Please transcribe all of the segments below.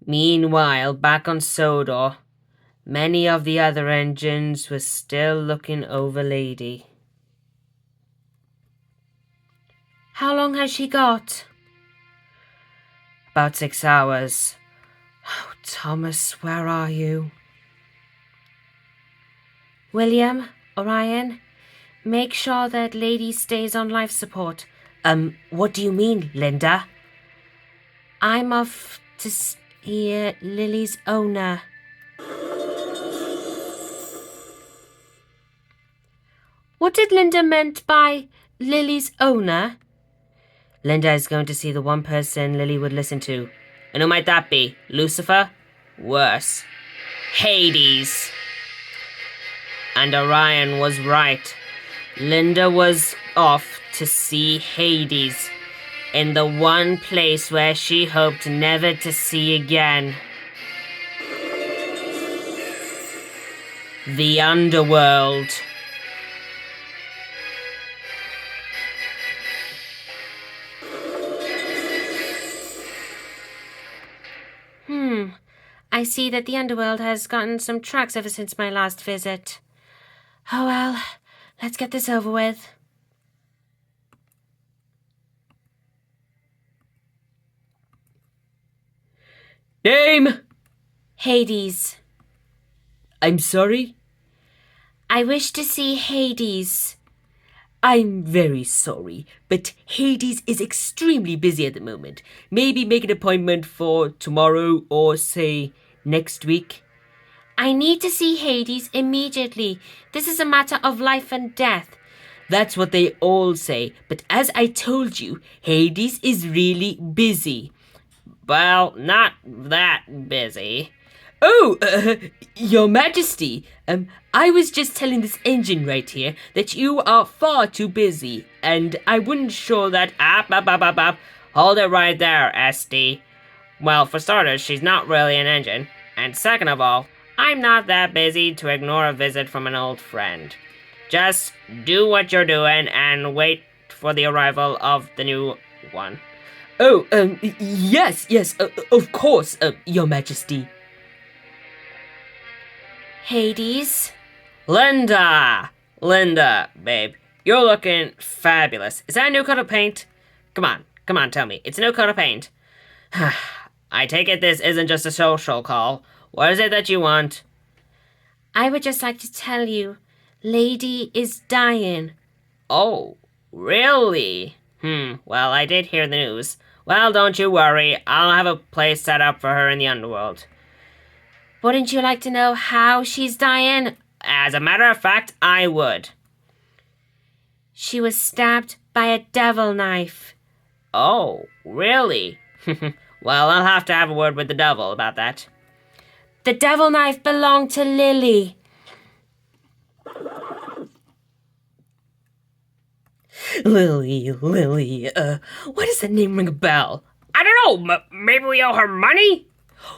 Meanwhile, back on Sodor, many of the other engines were still looking over Lady. How long has she got? About 6 hours. Oh, Thomas, where are you? William, Orion, make sure that Lady stays on life support. What do you mean, Linda? I'm off to see Lily's owner. What did Linda meant by Lily's owner? Linda is going to see the one person Lily would listen to. And who might that be? Lucifer? Worse. Hades. And Orion was right. Linda was off to see Hades in the one place where she hoped never to see again. The Underworld. I see that the Underworld has gotten some tracks ever since my last visit. Oh well, let's get this over with. Name? Hades. I'm sorry? I wish to see Hades. I'm very sorry, but Hades is extremely busy at the moment. Maybe make an appointment for tomorrow or, say, next week. I need to see Hades immediately. This is a matter of life and death. That's what they all say, but as I told you, Hades is really busy. Well, not that busy. Oh, Your Majesty, I was just telling this engine right here that you are far too busy, and I wasn't sure that... Hold it right there, SD. Well, for starters, she's not really an engine, and second of all, I'm not that busy to ignore a visit from an old friend. Just do what you're doing and wait for the arrival of the new one. Oh, yes, of course, Your Majesty. Hades? Linda, babe, you're looking fabulous. Is that a new coat of paint? Come on, tell me. It's a new coat of paint. I take it this isn't just a social call. What is it that you want? I would just like to tell you, Lady is dying. Oh, really? Well, I did hear the news. Well, don't you worry. I'll have a place set up for her in the Underworld. Wouldn't you like to know how she's dying? As a matter of fact, I would. She was stabbed by a devil knife. Oh, really? Well, I'll have to have a word with the devil about that. The devil knife belonged to Lily. Lily, why does that name ring a bell? I don't know, maybe we owe her money?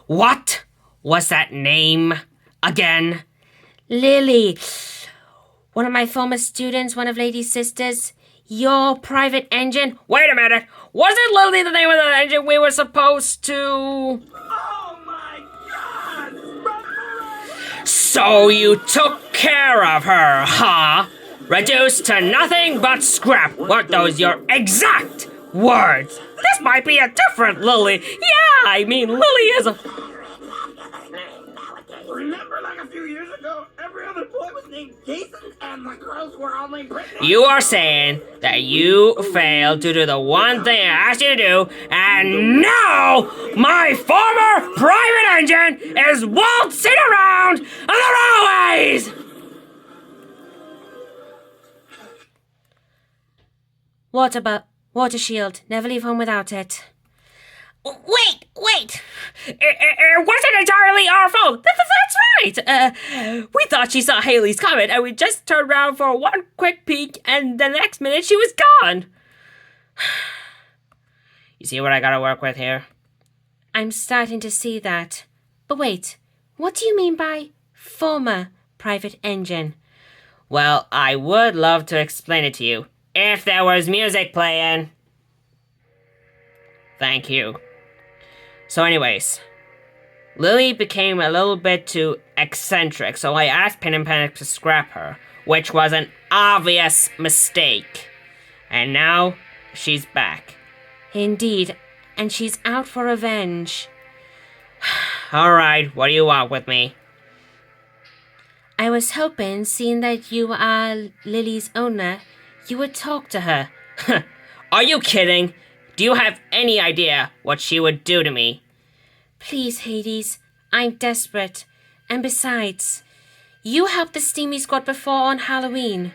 What was that name again? Lily. One of my former students, one of Lady's sisters. Your private engine. Wait a minute, wasn't Lily the name of the engine we were supposed to... Oh my God! So you took care of her, huh? Reduced to nothing but scrap. Weren't those your exact words? This might be a different Lily. Yeah, I mean, Lily is a... Remember, like a few years ago, every other boy was named Jason, and the girls were all named Brittany? You are saying that you failed to do the one thing I asked you to do, and now my former private engine is waltzing around on the railways! Water shield. Never leave home without it. Wait! It wasn't entirely our fault. That's right. We thought she saw Haley's comet, and we just turned around for one quick peek, and the next minute she was gone. You see what I gotta work with here? I'm starting to see that. But wait, what do you mean by former private engine? Well, I would love to explain it to you, if there was music playing. Thank you. So anyways, Lily became a little bit too eccentric, so I asked Pin and Panic to scrap her, which was an obvious mistake. And now, she's back. Indeed, and she's out for revenge. Alright, what do you want with me? I was hoping, seeing that you are Lily's owner, you would talk to her. Are you kidding? Do you have any idea what she would do to me? Please, Hades, I'm desperate. And besides, you helped the Steamy Squad before on Halloween.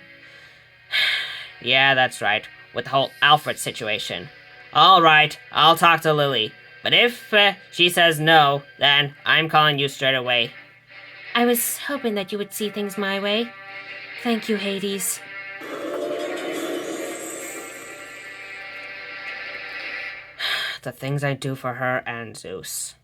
Yeah, that's right, with the whole Alfred situation. Alright, I'll talk to Lily. But if she says no, then I'm calling you straight away. I was hoping that you would see things my way. Thank you, Hades. The things I do for her and Zeus.